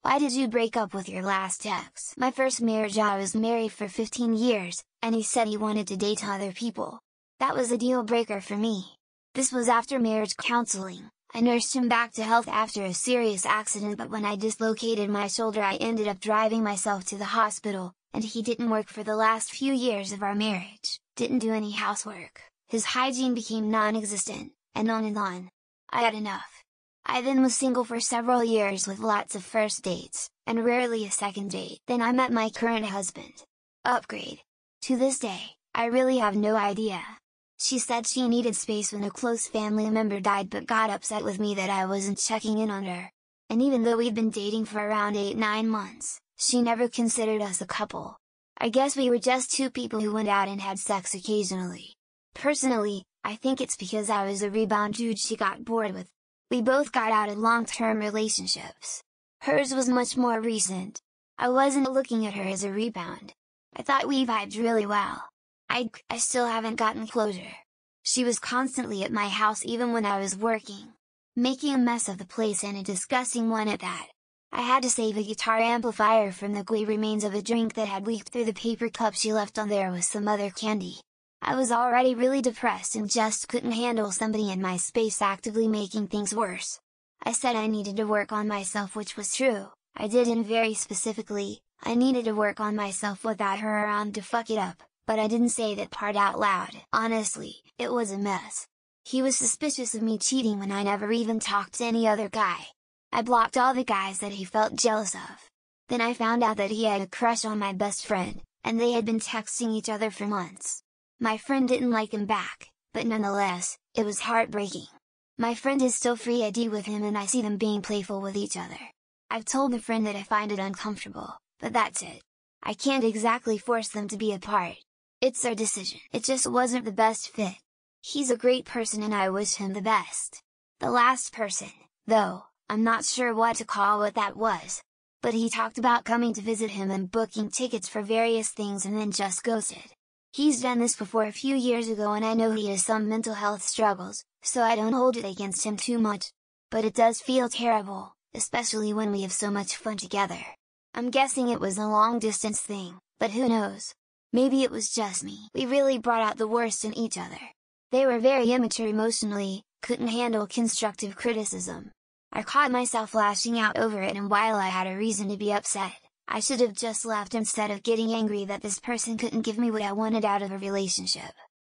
Why did you break up with your last ex? My first marriage, I was married for 15 years, and he said he wanted to date other people. That was a deal breaker for me. This was after marriage counseling. I nursed him back to health after a serious accident, but when I dislocated my shoulder I ended up driving myself to the hospital, and he didn't work for the last few years of our marriage, didn't do any housework, his hygiene became non-existent, and on and on. I had enough. I then was single for several years with lots of first dates, and rarely a second date. Then I met my current husband. Upgrade. To this day, I really have no idea. She said she needed space when a close family member died, but got upset with me that I wasn't checking in on her. And even though we'd been dating for around 8-9 months, she never considered us a couple. I guess we were just two people who went out and had sex occasionally. Personally, I think it's because I was a rebound dude she got bored with. We both got out of long-term relationships. Hers was much more recent. I wasn't looking at her as a rebound. I thought we vibed really well. I still haven't gotten closure. She was constantly at my house even when I was working, making a mess of the place, and a disgusting one at that. I had to save a guitar amplifier from the gooey remains of a drink that had leaked through the paper cup she left on there with some other candy. I was already really depressed and just couldn't handle somebody in my space actively making things worse. I said I needed to work on myself, which was true, I did, and very specifically, I needed to work on myself without her around to fuck it up, but I didn't say that part out loud. Honestly, it was a mess. He was suspicious of me cheating when I never even talked to any other guy. I blocked all the guys that he felt jealous of. Then I found out that he had a crush on my best friend, and they had been texting each other for months. My friend didn't like him back, but nonetheless, it was heartbreaking. My friend is still free ID with him, and I see them being playful with each other. I've told the friend that I find it uncomfortable, but that's it. I can't exactly force them to be apart. It's their decision. It just wasn't the best fit. He's a great person and I wish him the best. The last person, though, I'm not sure what to call what that was. But he talked about coming to visit him and booking tickets for various things and then just ghosted. He's done this before a few years ago, and I know he has some mental health struggles, so I don't hold it against him too much. But it does feel terrible, especially when we have so much fun together. I'm guessing it was a long distance thing, but who knows? Maybe it was just me. We really brought out the worst in each other. They were very immature emotionally, couldn't handle constructive criticism. I caught myself lashing out over it, and while I had a reason to be upset, I should have just left instead of getting angry that this person couldn't give me what I wanted out of a relationship.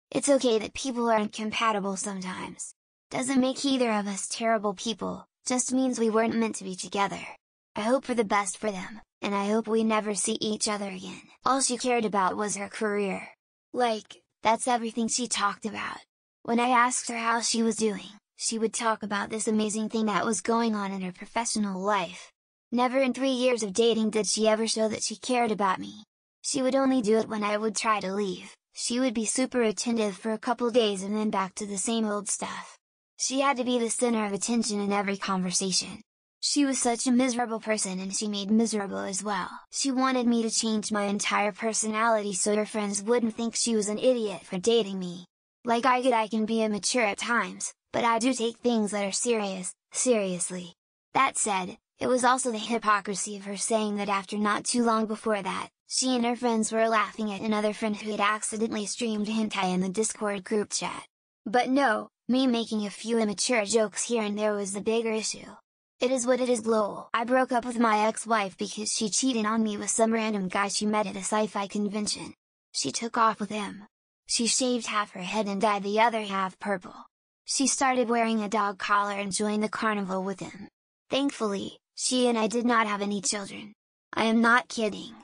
It's okay that people aren't compatible sometimes. Doesn't make either of us terrible people, just means we weren't meant to be together. I hope for the best for them, and I hope we never see each other again. All she cared about was her career. Like, that's everything she talked about. When I asked her how she was doing, she would talk about this amazing thing that was going on in her professional life. Never in 3 years of dating did she ever show that she cared about me. She would only do it when I would try to leave. She would be super attentive for a couple days and then back to the same old stuff. She had to be the center of attention in every conversation. She was such a miserable person, and she made miserable as well. She wanted me to change my entire personality so her friends wouldn't think she was an idiot for dating me. Like, I can be immature at times, but I do take things that are serious, seriously. That said, it was also the hypocrisy of her saying that after not too long before that, she and her friends were laughing at another friend who had accidentally streamed hentai in the Discord group chat. But no, me making a few immature jokes here and there was the bigger issue. It is what it is, lol. I broke up with my ex-wife because she cheated on me with some random guy she met at a sci-fi convention. She took off with him. She shaved half her head and dyed the other half purple. She started wearing a dog collar and joined the carnival with him. Thankfully, she and I did not have any children. I am not kidding.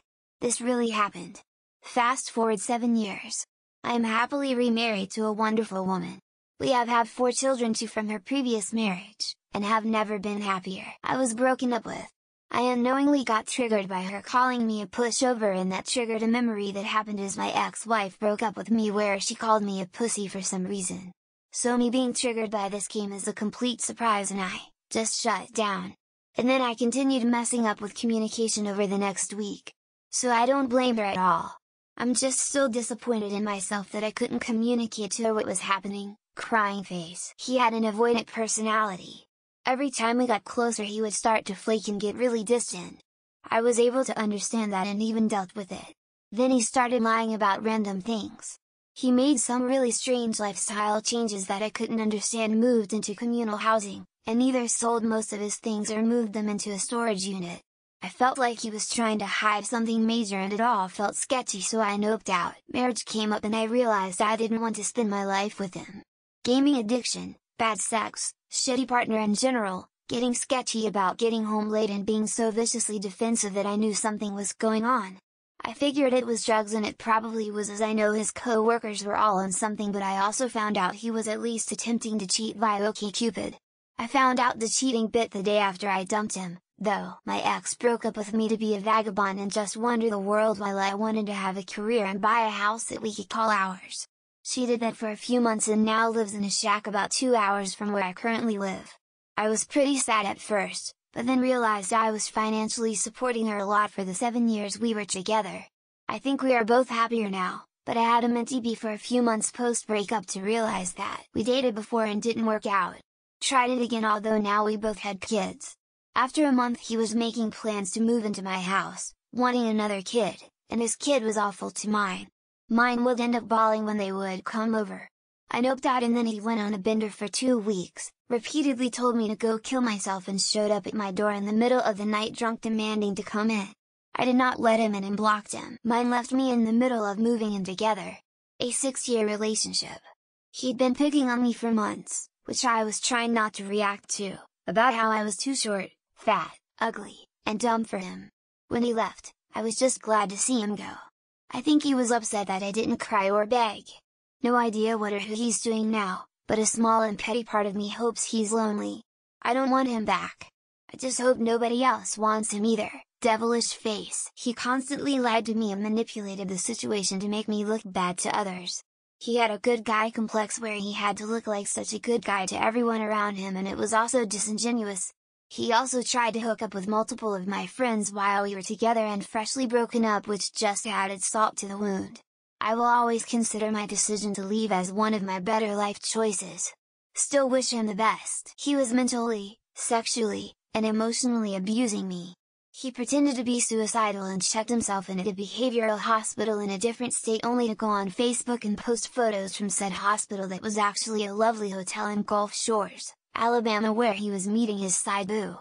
This really happened. Fast forward 7 years. I am happily remarried to a wonderful woman. We have had 4 children, 2 from her previous marriage, and have never been happier. I was broken up with. I unknowingly got triggered by her calling me a pushover, and that triggered a memory that happened as my ex-wife broke up with me where she called me a pussy for some reason. So me being triggered by this came as a complete surprise, and I just shut down. And then I continued messing up with communication over the next week. So I don't blame her at all. I'm just still disappointed in myself that I couldn't communicate to her what was happening. Crying face. He had an avoidant personality. Every time we got closer he would start to flake and get really distant. I was able to understand that and even dealt with it. Then he started lying about random things. He made some really strange lifestyle changes that I couldn't understand, moved into communal housing, and either sold most of his things or moved them into a storage unit. I felt like he was trying to hide something major and it all felt sketchy, so I noped out. Marriage came up and I realized I didn't want to spend my life with him. Gaming addiction, bad sex, shitty partner in general, getting sketchy about getting home late and being so viciously defensive that I knew something was going on. I figured it was drugs and it probably was, as I know his co-workers were all on something, but I also found out he was at least attempting to cheat via OkCupid. I found out the cheating bit the day after I dumped him, though. My ex broke up with me to be a vagabond and just wander the world while I wanted to have a career and buy a house that we could call ours. She did that for a few months and now lives in a shack about 2 hours from where I currently live. I was pretty sad at first, but then realized I was financially supporting her a lot for the 7 years we were together. I think we are both happier now, but I had a mentee be for a few months post-breakup to realize that we dated before and didn't work out. Tried it again, although now we both had kids. After a month he was making plans to move into my house, wanting another kid, and his kid was awful to mine. Mine would end up bawling when they would come over. I noped out and then he went on a bender for 2 weeks, repeatedly told me to go kill myself and showed up at my door in the middle of the night drunk demanding to come in. I did not let him in and blocked him. Mine left me in the middle of moving in together. A 6-year relationship. He'd been picking on me for months, which I was trying not to react to, about how I was too short, fat, ugly, and dumb for him. When he left, I was just glad to see him go. I think he was upset that I didn't cry or beg. No idea what or who he's doing now, but a small and petty part of me hopes he's lonely. I don't want him back. I just hope nobody else wants him either. Devilish face. He constantly lied to me and manipulated the situation to make me look bad to others. He had a good guy complex where he had to look like such a good guy to everyone around him, and it was also disingenuous. He also tried to hook up with multiple of my friends while we were together and freshly broken up, which just added salt to the wound. I will always consider my decision to leave as one of my better life choices. Still wish him the best. He was mentally, sexually, and emotionally abusing me. He pretended to be suicidal and checked himself into a behavioral hospital in a different state only to go on Facebook and post photos from said hospital that was actually a lovely hotel in Gulf Shores, Alabama, where he was meeting his side boo.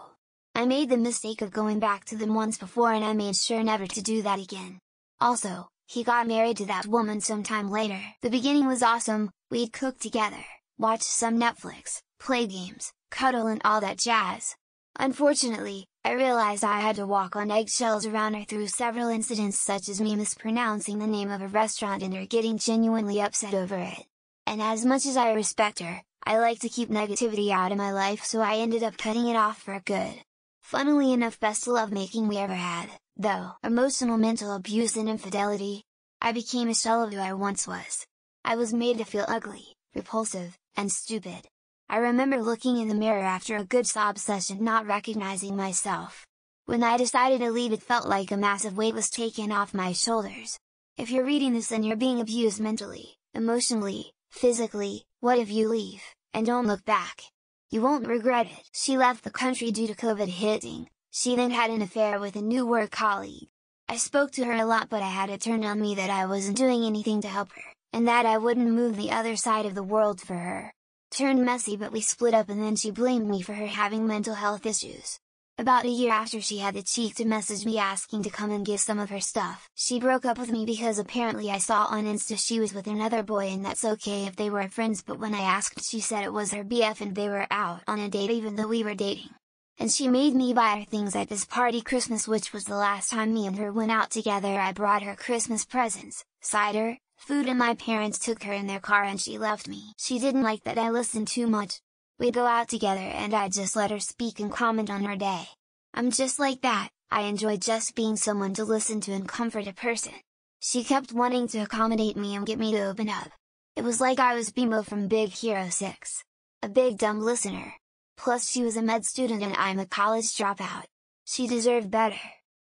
I made the mistake of going back to them once before and I made sure never to do that again. Also, he got married to that woman sometime later. The beginning was awesome, we'd cook together, watch some Netflix, play games, cuddle and all that jazz. Unfortunately, I realized I had to walk on eggshells around her through several incidents, such as me mispronouncing the name of a restaurant and her getting genuinely upset over it. And as much as I respect her, I like to keep negativity out of my life, so I ended up cutting it off for good. Funnily enough, best lovemaking we ever had, though. Emotional mental abuse and infidelity. I became a shell of who I once was. I was made to feel ugly, repulsive, and stupid. I remember looking in the mirror after a good sob session, not recognizing myself. When I decided to leave, it felt like a massive weight was taken off my shoulders. If you're reading this and you're being abused mentally, emotionally, physically, what if you leave, and don't look back? You won't regret it. She left the country due to COVID hitting. She then had an affair with a new work colleague. I spoke to her a lot, but I had it turned on me that I wasn't doing anything to help her, and that I wouldn't move the other side of the world for her. Turned messy, but we split up and then she blamed me for her having mental health issues. About a year after, she had the cheek to message me asking to come and get some of her stuff. She broke up with me because apparently I saw on Insta she was with another boy, and that's okay if they were friends, but when I asked, she said it was her BF and they were out on a date even though we were dating. And she made me buy her things at this party Christmas, which was the last time me and her went out together. I brought her Christmas presents, cider, food, and my parents took her in their car and she left me. She didn't like that I listened too much. We'd go out together and I'd just let her speak and comment on her day. I'm just like that, I enjoy just being someone to listen to and comfort a person. She kept wanting to accommodate me and get me to open up. It was like I was Bimo from Big Hero 6. A big dumb listener. Plus she was a med student and I'm a college dropout. She deserved better.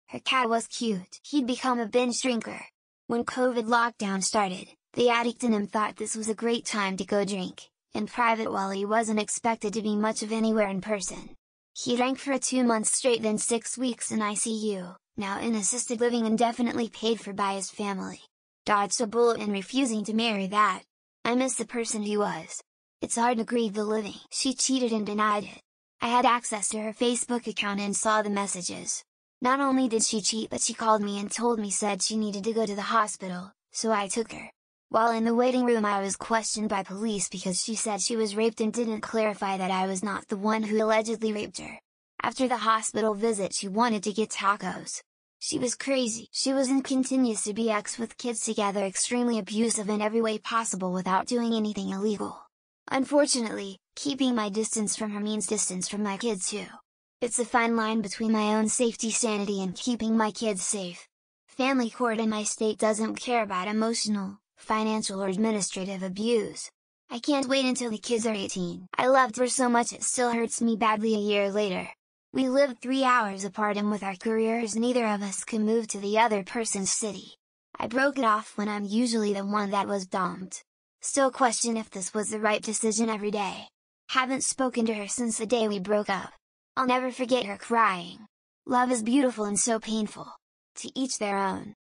Her cat was cute. He'd become a binge drinker. When COVID lockdown started, the addict in him thought this was a great time to go drink, in private while he wasn't expected to be much of anywhere in person. He drank for 2 months straight, then 6 weeks in ICU, now in assisted living indefinitely paid for by his family. Dodged a bullet in refusing to marry that. I miss the person he was. It's hard to grieve the living. She cheated and denied it. I had access to her Facebook account and saw the messages. Not only did she cheat, but she called me and told me said she needed to go to the hospital, so I took her. While in the waiting room I was questioned by police because she said she was raped and didn't clarify that I was not the one who allegedly raped her. After the hospital visit she wanted to get tacos. She was crazy. She was and continues to be ex with kids together, extremely abusive in every way possible without doing anything illegal. Unfortunately, keeping my distance from her means distance from my kids too. It's a fine line between my own safety, sanity, and keeping my kids safe. Family court in my state doesn't care about emotional, financial or administrative abuse. I can't wait until the kids are 18. I loved her so much it still hurts me badly a year later. We lived 3 hours apart and with our careers neither of us could move to the other person's city. I broke it off when I'm usually the one that was dumped. Still question if this was the right decision every day. Haven't spoken to her since the day we broke up. I'll never forget her crying. Love is beautiful and so painful. To each their own.